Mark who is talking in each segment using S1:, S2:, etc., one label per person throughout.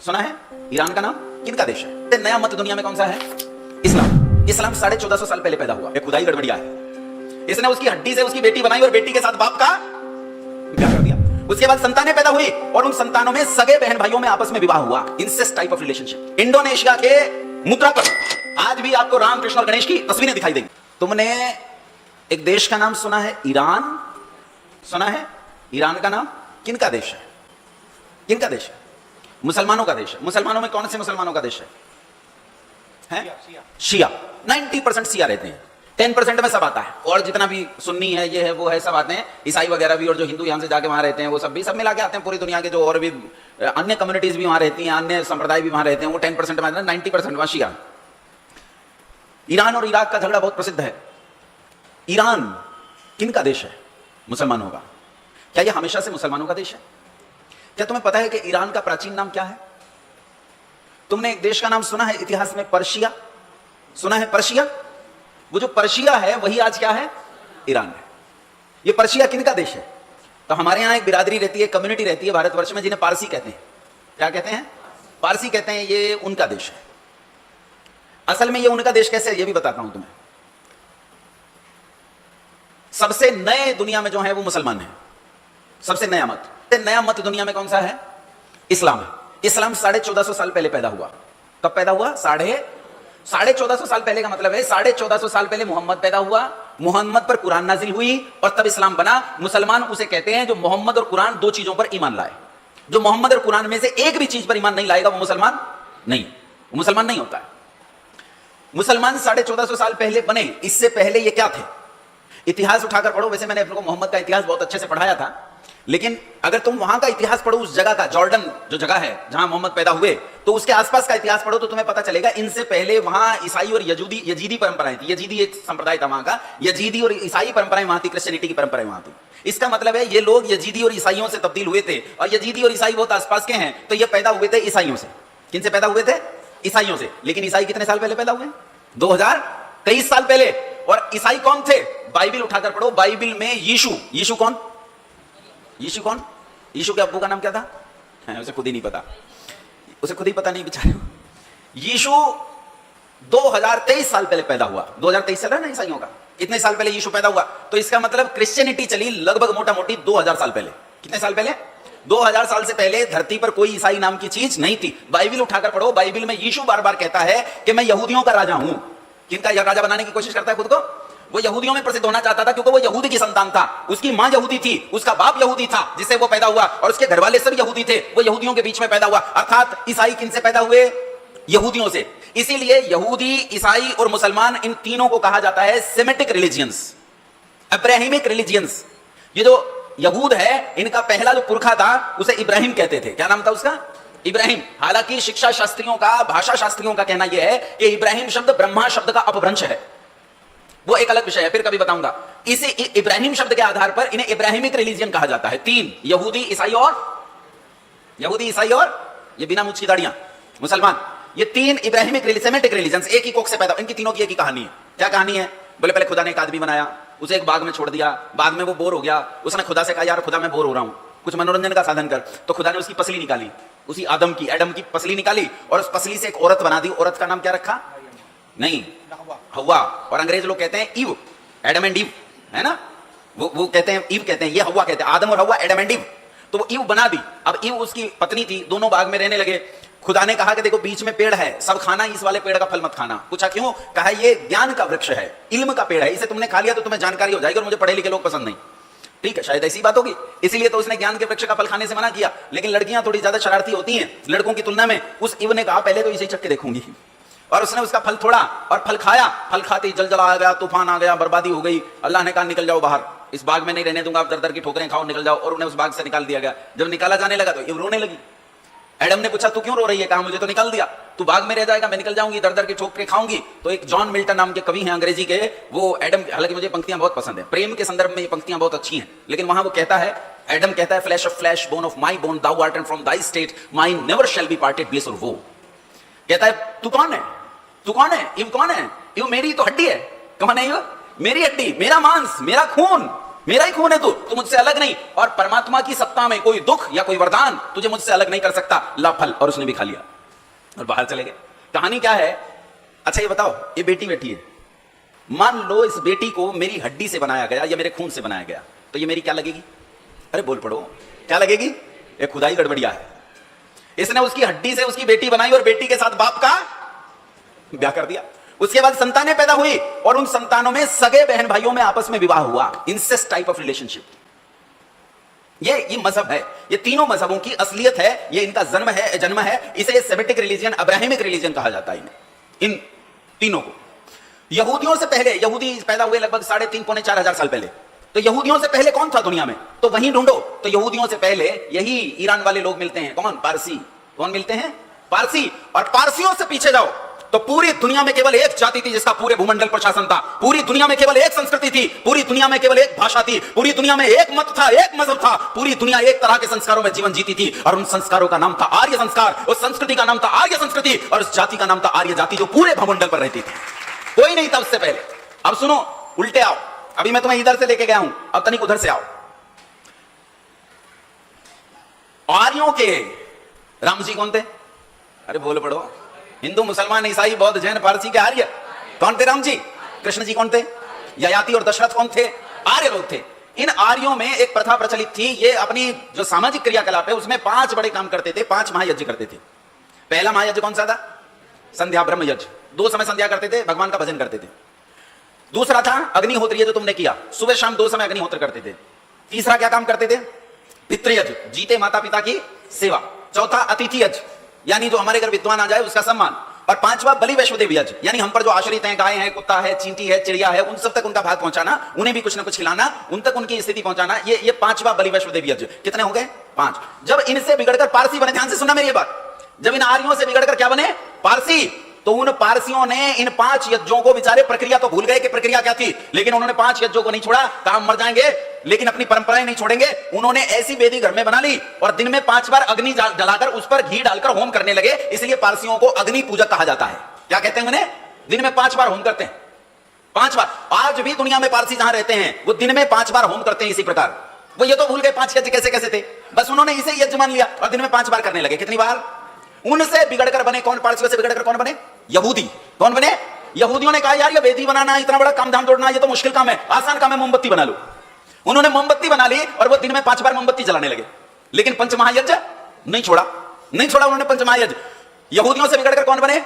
S1: सुना है? ईरान का नाम किनका देश है? नया मत दुनिया में कौन सा है? इस्लाम। इस्लाम 1450 साल पहले पैदा हुआ। एक खुदाई गड़बड़िया है। इसने उसकी हड्डी से उसकी बेटी बनाई और बेटी के साथ बाप का ब्याह कर दिया। उसके बाद संतानें पैदा हुई और उन संतानों में सगे बहन भाइयों में आपस में विवाह हुआ। Incest type of relationship. Indonesia के मुद्रा पर आज भी आपको राम कृष्ण और गणेश की तस्वीरें दिखाई देंगी। तुमने एक देश का नाम सुना है? ईरान। सुना है? ईरान का नाम किनका देश है? किनका देश है? मुसलमानों का देश है। मुसलमानों में कौन से मुसलमानों का देश है? शिया। 90% शिया रहते हैं। 10% में सब आता है और जितना भी सुन्नी है, ये है, वो है, सब आते हैं। ईसाई वगैरह भी और जो हिंदू यहां से जाके वहां रहते हैं वो सब भी सब मिला के आते हैं। पूरी दुनिया के जो और भी अन्य कम्युनिटीज भी वहां रहती हैं, अन्य संप्रदाय भी वहां रहते हैं, वो 10% में आते हैं। 90% वहां शिया। ईरान और इराक का झगड़ा बहुत प्रसिद्ध है। ईरान किनका देश है? मुसलमानों का। क्या यह हमेशा से मुसलमानों का देश है? क्या तुम्हें पता है कि ईरान का प्राचीन नाम क्या है? तुमने एक देश का नाम सुना है इतिहास में? पर्शिया। सुना है? पर्शिया। वो जो पर्शिया है वही आज क्या है? ईरान है। ये पर्शिया किनका देश है? तो हमारे यहां एक बिरादरी रहती है, कम्युनिटी रहती है भारतवर्ष में, जिन्हें पारसी कहते हैं। क्या कहते हैं? पारसी कहते हैं। ये उनका देश है। असल में ये उनका देश कैसे है ये भी बताता हूं तुम्हें। सबसे नए दुनिया में जो है वो मुसलमान है। सबसे नया मत दुनिया में कौन सा है? इस्लाम है। इस्लाम 1450 साल पहले पैदा हुआ। कब पैदा हुआ? 1450 साल पहले का मतलब है 1450 साल पहले मोहम्मद पैदा हुआ। मोहम्मद पर कुरान नाजिल हुई और तब इस्लाम बना। मुसलमान उसे कहते हैं जो मोहम्मद और कुरान दो चीजों पर ईमान लाए। जो मोहम्मद और कुरान में से एक भी चीज पर ईमान नहीं लाएगा वो मुसलमान नहीं, वो मुसलमान नहीं होता है। मुसलमान 1450 साल पहले बने। इससे पहले ये क्या थे? इतिहास उठाकर पढ़ो। वैसे मैंने अपने को मोहम्मद का इतिहास बहुत अच्छे से पढ़ाया था, लेकिन अगर तुम वहां का इतिहास पढ़ो, उस जगह का, जॉर्डन जो जगह है जहां मोहम्मद पैदा हुए, तो उसके आसपास का इतिहास पढ़ो तो तुम्हें पता चलेगा इनसे पहले वहां ईसाई और यजीदी परंपराएं थी। यजीदी एक संप्रदाय था वहां का। यजीदी और ईसाई परंपराएं वहां थी, क्रिश्चियनिटी की परंपराएं वहां थी। इसका मतलब है ये लोग यजीदी और ईसाइयों से तब्दील हुए थे और यजीदी और ईसाई बहुत आसपास के हैं, तो ये पैदा हुए थे ईसाइयों से। किनसे पैदा हुए थे? ईसाइयों से। लेकिन ईसाई कितने साल पहले पैदा हुए? 2023 साल पहले। और ईसाई कौन थे? बाइबिल उठाकर पढ़ो। बाइबिल में यीशु कौन? यीशु के अब्बू का नाम क्या था? उसे खुद ही नहीं पता। उसे खुद ही पता नहीं बेचारे। यीशु 2023 साल पहले पैदा हुआ। 2023 चल रहा है ना ईसाइयों का। इतने साल पहले यीशु पैदा हुआ, तो इसका मतलब क्रिश्चियनिटी चली लगभग मोटा मोटी 2000 साल पहले। कितने साल पहले? 2000 साल से पहले धरती पर कोई ईसाई नाम की चीज नहीं थी। बाइबिल उठाकर पढ़ो। बाइबिल में यीशु बार बार कहता है कि मैं यहूदियों का राजा हूं। किनका राजा बनाने की कोशिश करता है खुद को? वो यहूदियों में प्रसिद्ध होना चाहता था क्योंकि वो यहूदी की संतान था। उसकी मां यहूदी थी, उसका बाप यहूदी था जिससे वो पैदा हुआ, और उसके घर वाले सब यहूदी थे। वो यहूदियों के बीच में पैदा हुआ। अर्थात ईसाई किनसे पैदा हुए? यहूदियों से। इसीलिए यहूदी, ईसाई और मुसलमान, इन तीनों को कहा जाता है सेमेटिक रिलीजियंस, अब्राहिमिक रिलीजियंस। ये जो यहूद है, इनका पहला जो पुरखा था उसे इब्राहिम कहते थे। क्या नाम था उसका? इब्राहिम। हालांकि शिक्षा शास्त्रियों का, भाषा शास्त्रियों का कहना यह है कि इब्राहिम शब्द ब्रह्मा शब्द का अपभ्रंश है। वो एक अलग विषय है, फिर कभी बताऊंगा। इसे इब्राहिम शब्द के आधार पर इन्हें इब्राहिमिक रिलीजियन कहा जाता है। तीन, यहूदी, ईसाई और ये बिना मुझ की दाढ़ियां मुसलमान। ये तीन इब्राहिमिक सेमेटिक रिलीजियंस एक ही कोख से पैदा। इनकी तीनों की एक ही कहानी है। क्या कहानी है? बोले पहले खुदा ने एक आदमी बनाया, उसे एक बाग में छोड़ दिया, बाद में वो बोर हो गया। उसने खुदा से कहा यार खुदा मैं बोर हो रहा हूं, कुछ मनोरंजन का साधन कर। तो खुदा ने उसकी पसली निकाली, उसी एडम की पसली निकाली और उस पसली से एक औरत बना दी। औरत का नाम क्या रखा? नहीं, हवा। और अंग्रेज लोग कहते हैं ईव, एडम एंड ईव, है ना? वो कहते हैं ईव, कहते हैं ये हवा, कहते हैं आदम और हवा, एडम एंड ईव। तो वो ईव बना दी। अब ईव उसकी पत्नी थी, दोनों बाग में रहने लगे। खुदा ने कहा कि देखो बीच में पेड़ है, सब खाना, इस वाले पेड़ का फल मत खाना। पूछा क्यों? कहा ये ज्ञान का वृक्ष है, इल्म का पेड़ है, इसे तुमने खा लिया तो तुम्हें जानकारी हो जाएगी और मुझे पढ़े लिखे लोग पसंद नहीं। ठीक है, शायद ऐसी बात होगी, इसीलिए तो उसने ज्ञान के वृक्ष का फल खाने से मना किया। लेकिन लड़कियां थोड़ी ज्यादा शरारती होती हैं लड़कों की तुलना में। उस ईव ने कहा पहले तो इसे चख के देखूंगी, और उसने उसका फल तोड़ा और फल खाया। फल खाते ही जलजला आ गया, तूफान आ गया, बर्बादी हो गई। अल्लाह ने कहा निकल जाओ बाहर, इस बाग में नहीं रहने दूंगा, आप दर दर की ठोकरें खाओ, निकल जाओ। और उन्हें उस बाग से निकाल दिया गया। जब निकाला जाने लगा तो ईव रोने लगी। एडम ने पूछा तू क्यों रो रही है? कहा मुझे तो निकाल दिया, तू बाग में रह जाएगा, मैं निकल जाऊंगी, दर दर की ठोकरें खाऊंगी। तो एक जॉन मिल्टन नाम के कवि हैं अंग्रेजी के, वो एडम, हालांकि मुझे पंक्तियां बहुत पसंद है, प्रेम के संदर्भ में ये पंक्तियां बहुत अच्छी हैं, लेकिन वहां वो कहता है, एडम कहता है flesh of flesh, bone of my bone, thou art and from thy state, mine never shall be parted, bliss or woe. कहता है तू कौन है? तू कौन है? ईव कौन है? ईव मेरी तो हड्डी है। कौन है ईव? मेरी हड्डी, मेरा मांस, मेरा खून, मेरा ही खून है तू मुझसे अलग नहीं। और परमात्मा की सत्ता में कोई दुख या कोई वरदान तुझे मुझसे अलग नहीं कर सकता, ला फल। और उसने भी खा लिया और बाहर चले गए। कहानी क्या है? अच्छा ये बताओ, ये बेटी बैठी है, मान लो इस बेटी को मेरी हड्डी से बनाया गया या मेरे खून से बनाया गया, तो ये मेरी क्या लगेगी? अरे बोल पड़ो, क्या लगेगी? एक खुदाई गड़बड़िया है। इसने उसकी हड्डी से उसकी बेटी बनाई और बेटी के साथ बाप का ब्याह कर दिया। उसके बाद संतानें पैदा हुई और उन संतानों में सगे बहन भाइयों में आपस में विवाह हुआ, इंसेस्ट टाइप ऑफ रिलेशनशिप। ये मजहब है, ये तीनों मजहबों की असलियत है, ये इनका जन्म है। इसे सेमिटिक रिलीजन, अब्राहमिक रिलीजन कहा जाता है इन तीनों को। यहूदियों से पहले, यहूदी पैदा हुए लगभग 3,500-4,000 साल पहले। तो यहूदियों से पहले कौन था दुनिया में? तो वहीं ढूंढो। तो यहूदियों से पहले यही ईरान वाले लोग मिलते हैं। कौन? पारसी। कौन मिलते हैं? पारसी। और पारसियों से पीछे जाओ तो पूरी दुनिया में केवल एक जाति थी जिसका पूरे भूमंडल पर शासन था। पूरी दुनिया में केवल एक संस्कृति थी, पूरी दुनिया में केवल एक भाषा थी, पूरी दुनिया में एक मत था, एक मजहब था। पूरी दुनिया एक तरह के संस्कारों में जीवन जीती थी और उन संस्कारों का नाम था आर्य संस्कार, उस संस्कृति का नाम था आर्य संस्कृति और उस जाति का नाम था आर्य जाति, जो पूरे भूमंडल पर रहती थी। कोई नहीं था उससे पहले। अब सुनो, उल्टे आओ। अभी मैं तुम्हें इधर से लेके गया हूं, अब तनिक उधर से आओ। आर्यों के राम जी कौन थे? अरे बोल पड़ो। हिंदू, मुसलमान, ईसाई, बौद्ध, जैन, पारसी के आर्य कौन थे? राम जी। कृष्ण जी कौन थे? ययाति और दशरथ कौन थे? आर्य लोग थे। इन आर्यों में एक प्रथा प्रचलित थी, ये अपनी जो सामाजिक क्रियाकलाप है उसमें 5 बड़े काम करते थे, 5 महायज्ञ करते थे। पहला महायज्ञ कौन सा था? संध्या ब्रह्म यज्ञ। 2 समय संध्या करते थे, भगवान का भजन करते थे। दूसरा था अग्निहोत्र, जो तुमने किया, सुबह शाम 2 समय अग्निहोत्र करते थे। तीसरा क्या काम करते थे? पितृयज्ञ, जीते माता पिता की सेवा। चौथा अतिथि यज्ञ, यानी जो हमारे घर विद्वान आ जाए उसका सम्मान। और 5वां बलि वैष्णोदेव यज्ञ, यानी हम पर जो आश्रित हैं, गाय है, कुत्ता है, चींटी है, चिड़िया है, उन सब तक उनका भाग पहुंचाना, उन्हें भी कुछ ना कुछ खिलाना, उन तक उनकी स्थिति पहुंचाना। ये 5वां बलि वैष्णोदेव यज्ञ। कितने हो गए? 5। जब इनसे बिगड़कर पारसी बने, ध्यान से सुनना मेरी बात, जब इन आर्यों से बिगड़कर क्या बने? पारसी, तो उन पारसियों ने इन 5 यज्ञों को, बेचारे प्रक्रिया तो भूल गए कि प्रक्रिया क्या थी, लेकिन उन्होंने 5 यज्ञों को नहीं छोड़ा। काम मर जाएंगे लेकिन अपनी परंपराएं नहीं छोड़ेंगे। उन्होंने ऐसी वेदी घर में बना ली और दिन में 5 बार अग्नि जलाकर उस पर घी डालकर होम करने लगे। इसलिए पारसियों को अग्नि पूजक कहा जाता है। क्या कहते हैं उन्हें? दिन में 5 बार होम करते हैं, 5 बार। आज भी दुनिया में पारसी जहां रहते हैं वो दिन में 5 बार होम करते हैं। इसी प्रकार वो ये तो भूल गए 5 यज्ञ कैसे कैसे थे, बस उन्होंने इसे यज्ञ मान लिया और दिन में 5 बार करने लगे। कितनी बार? उनसे बिगड़कर बने कौन? पारसियों से बिगड़कर कौन बने? यहूदी। कौन बने? यहूदियों ने कहा यार ये वेदी बनाना, इतना बड़ा काम धाम तोड़ना, ये तो मुश्किल काम है, आसान काम है, मोमबत्ती बना लो। उन्होंने मोमबत्ती बना ली और वो दिन में 5 बार मोमबत्ती जलाने लगे। लेकिन पंचमहायज्ञ नहीं छोड़ा, नहीं छोड़ा उन्होंने पंचमहायज्ञ। यहूदियों से बिगड़कर कौन बने?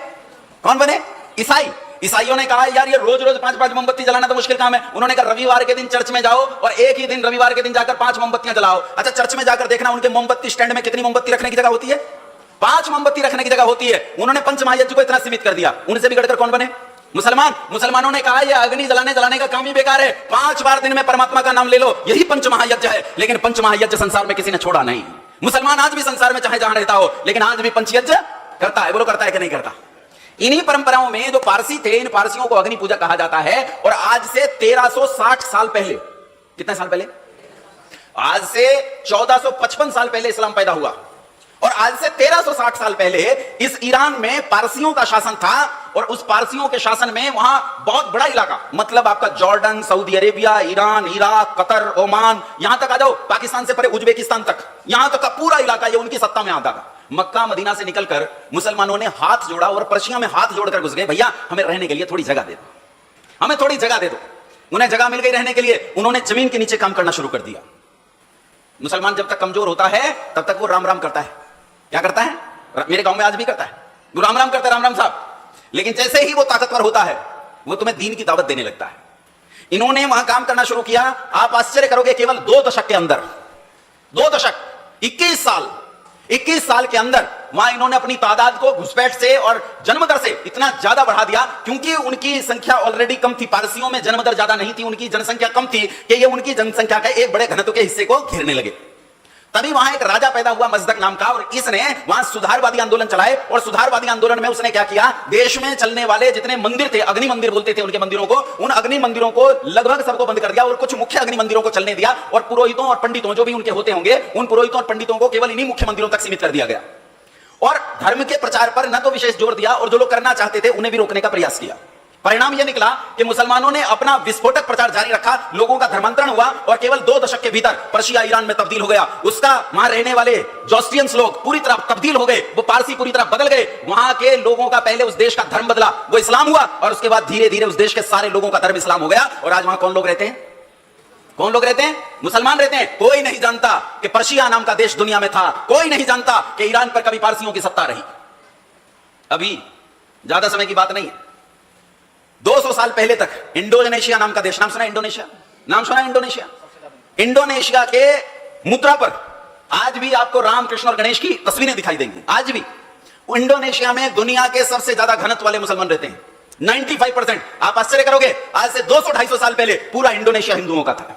S1: कौन बने? ईसाई। ईसाइयों ने कहा यार ये रोज रोज 5 मोमबत्ती जलाना तो मुश्किल काम है। उन्होंने कहा रविवार के दिन चर्च में जाओ और एक ही दिन रविवार के दिन जाकर 5 मोमबत्तियां जलाओ। अच्छा, चर्च में जाकर देखना उनके मोमबत्ती स्टैंड में कितनी मोमबत्ती रखने की जगह होती है? 5 मोमबत्ती रखने की जगह होती है। उन्होंने पंचमहायज्ञ को इतना सीमित कर दिया। उनसे बिगड़कर कौन बने? मुसलमान। मुसलमानों ने कहा यह अग्नि जलाने का काम ही बेकार है, 5 बार दिन में परमात्मा का नाम ले लो, यही पंचमहायज्ञ है। लेकिन पंचमहायज्ञ संसार में किसी ने छोड़ा नहीं। मुसलमान आज भी संसार में चाहे जहां रहता हो, लेकिन आज भी पंचयज्ञ करता है। बोलो, करता है कि नहीं करता? इन्हीं परंपराओं में जो पारसी थे, इन पारसियों को अग्नि पूजा कहा जाता है। और आज से 1360 साल पहले, कितने साल पहले? आज से 1455 साल पहले इस्लाम पैदा हुआ। और आज से 1360 साल पहले इस ईरान में पारसियों का शासन था। और उस पारसियों के शासन में वहां बहुत बड़ा इलाका, मतलब आपका Jordan, Saudi Arabia, Iran, Iraq, Qatar, Oman, यहां तक आ जाओ, पाकिस्तान से परे उज्बेकिस्तान तक, यहां तक का पूरा इलाका ये उनकी सत्ता में आता था। मक्का मदीना से निकलकर मुसलमानों ने हाथ जोड़ा और पर्शिया में हाथ जोड़कर घुस गए, भैया हमें रहने के लिए थोड़ी जगह दे दो, हमें थोड़ी जगह दे दो। उन्हें जगह मिल गई रहने के लिए, उन्होंने जमीन के नीचे काम करना शुरू कर दिया। मुसलमान जब तक कमजोर होता है तब तक वो राम राम करता है। क्या करता है? मेरे गांव में आज भी करता है, वो राम राम करता है, राम राम साहब। लेकिन जैसे ही वो ताकतवर होता है वो तुम्हें दीन की दावत देने लगता है। इन्होंने वहां काम करना शुरू किया। आप आश्चर्य करोगे, केवल 2 दशक के अंदर, 2 दशक, 21 साल के अंदर वहां इन्होंने अपनी तादाद को घुसपैठ से और जन्मदर से इतना ज्यादा बढ़ा दिया, क्योंकि उनकी संख्या ऑलरेडी कम थी। पारसियों में जन्मदर ज्यादा नहीं थी, उनकी जनसंख्या कम थी कि ये उनकी जनसंख्या के एक बड़े घनत्व के हिस्से को घेरने लगे। तभी वहां एक राजा पैदा हुआ मजदक नाम का, और इसने वहां सुधारवादी आंदोलन चलाए। और सुधारवादी आंदोलन में उसने क्या किया? देश में चलने वाले जितने मंदिर थे, अग्नि मंदिर बोलते थे उनके मंदिरों को, उन अग्नि मंदिरों को लगभग सबको बंद कर दिया और कुछ मुख्य अग्नि मंदिरों को चलने दिया। और पुरोहितों और पंडितों जो भी उनके होते होंगे, उन पुरोहितों और पंडितों को केवल इन्हीं मुख्य मंदिरों तक सीमित कर दिया गया। और धर्म के प्रचार पर न तो विशेष जोर दिया, और जो लोग करना चाहते थे उन्हें भी रोकने का प्रयास किया। परिणाम यह निकला कि मुसलमानों ने अपना विस्फोटक प्रचार जारी रखा, लोगों का धर्मांतरण हुआ और केवल 2 दशक के भीतर पर्शिया ईरान में तब्दील हो गया। उसका वहां रहने वाले जोस्टियंस लोग पूरी तरह तब्दील हो गए, वो पारसी पूरी तरह बदल गए। वहां के लोगों का पहले उस देश का धर्म बदला, वो इस्लाम हुआ, और उसके बाद धीरे धीरे उस देश के सारे लोगों का धर्म इस्लाम हो गया। और आज वहां कौन लोग रहते हैं? कौन लोग रहते हैं? मुसलमान रहते हैं। कोई नहीं जानता कि पर्शिया नाम का देश दुनिया में था, कोई नहीं जानता कि ईरान पर कभी पारसियों की सत्ता रही। अभी ज्यादा समय की बात नहीं है, 200 साल पहले तक इंडोनेशिया नाम का देश, नाम सुना इंडोनेशिया? नाम सुना इंडोनेशिया? इंडोनेशिया के मुद्रा पर आज भी आपको राम, कृष्ण और गणेश की तस्वीरें दिखाई देंगी। आज भी इंडोनेशिया में दुनिया के सबसे ज्यादा घनत्व वाले मुसलमान रहते हैं, 95%। आप आश्चर्य करोगे, आज से 200-250 साल पहले पूरा इंडोनेशिया हिंदुओं का था।